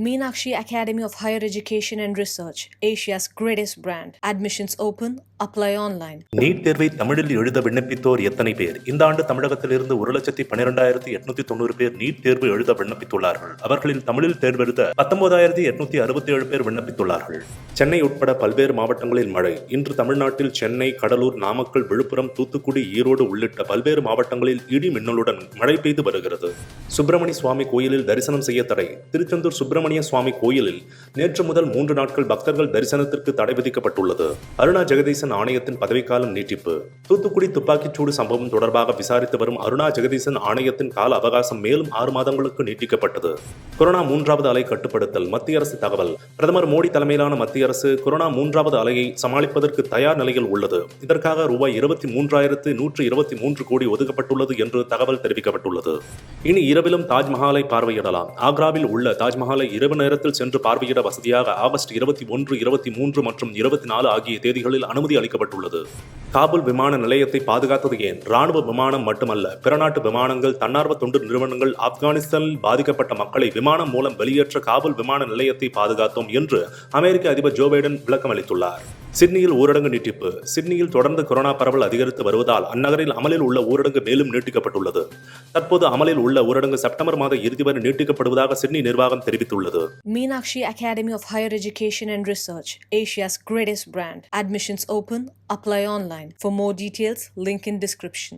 Meenakshi Academy of Higher Education and Research, Asia's greatest brand. Admissions open. Apply online. NEET தேர்வை தமிழில் எழுத விண்ணப்பித்தோர் எத்தனை பேர்? இந்த ஆண்டு தமிழகத்திலிருந்து 1,12,890 பேர் நீட் தேர்வு எழுத விண்ணப்பித்துள்ளார்கள். அவர்களில் தமிழில் தேர்வெழுத 19,867 பேர் விண்ணப்பித்துள்ளார்கள். சென்னை உட்பட பல்வேறு மாவட்டங்களில் மழை. இன்று தமிழ்நாட்டில் சென்னை, கடலூர், நாமக்கல், விழுப்புரம், தூத்துக்குடி, ஈரோடு உள்ளிட்ட பல்வேறு மாவட்டங்களில் இடி மின்னலுடன் மழை பெய்து வருகிறது. சுப்பிரமணிய சுவாமி கோயிலில் தரிசனம் செய்ய தடை. திருச்செந்தூர் சுப்பிரமணிய சுவாமி கோயிலில் நேற்று முதல் 3 நாட்கள் பக்தர்கள் தரிசனத்திற்கு தடை விதிக்கப்பட்டுள்ளது. அருணா ஜெகதீசன் ஆணையத்தின் பதவிக்காலம் நீட்டிப்பு. தூத்துக்குடி துப்பாக்கிச்சூடு சம்பவம் தொடர்பாக விசாரித்து வரும் அருணா ஜெகதீசன் ஆணையத்தின் கால அவகாசம் மேலும் 6 மாதங்களுக்கு நீட்டிக்கப்பட்டது. கொரோனா 3வது அலை கட்டுப்படுத்தல். மத்திய அரசு தகவல். பிரதமர் மோடி தலைமையிலான மத்திய அரசு கொரோனா 3வது அலையை சமாளிப்பதற்கு தயார் நிலையில் உள்ளது. இதற்காக ரூபாய் 23,123 கோடி ஒதுக்கப்பட்டுள்ளது என்று தகவல் தெரிவிக்கப்பட்டுள்ளது. இனி இரவிலும் தாஜ்மஹாலை பார்வையிடலாம். ஆக்ராவில் உள்ள தாஜ்மஹாலை இரவு நேரத்தில் சென்று பார்வையிட வசதியாக ஆகஸ்ட் 21, 23 மற்றும் 24 ஆகிய தேதிகளில் அனுமதி அளிக்கப்பட்டுள்ளது. காபூல் விமான நிலையத்தை பாதுகாத்தது ஏன்? ராணுவ விமானம் மட்டுமல்ல, பிற நாட்டு விமானங்கள், தன்னார்வ தொண்டு நிறுவனங்கள் ஆப்கானிஸ்தானில் பாதிக்கப்பட்ட மக்களை விமானம் மூலம் வெளியேற்ற காபூல் விமான நிலையத்தை பாதுகாத்தோம் என்று அமெரிக்க அதிபர் ஜோ பைடன் விளக்கம் அளித்துள்ளார். சிட்னியில் ஊரடங்கு நீட்டிப்பு. சிட்னியில் தொடர்ந்து கொரோனா பரவல் அதிகரித்து வருவதால் அந்நகரில் அமலில் உள்ள ஊரடங்கு மேலும் நீட்டிக்கப்பட்டுள்ளது. தற்போது அமலில் உள்ள ஊரடங்கு செப்டம்பர் மாத இறுதி வரை நீட்டிக்கப்படுவதாக சிட்னி நிர்வாகம் தெரிவித்துள்ளது. Meenakshi Academy of Higher Education and Research, Asia's greatest brand. Admissions open. Apply online. For more details, link in description.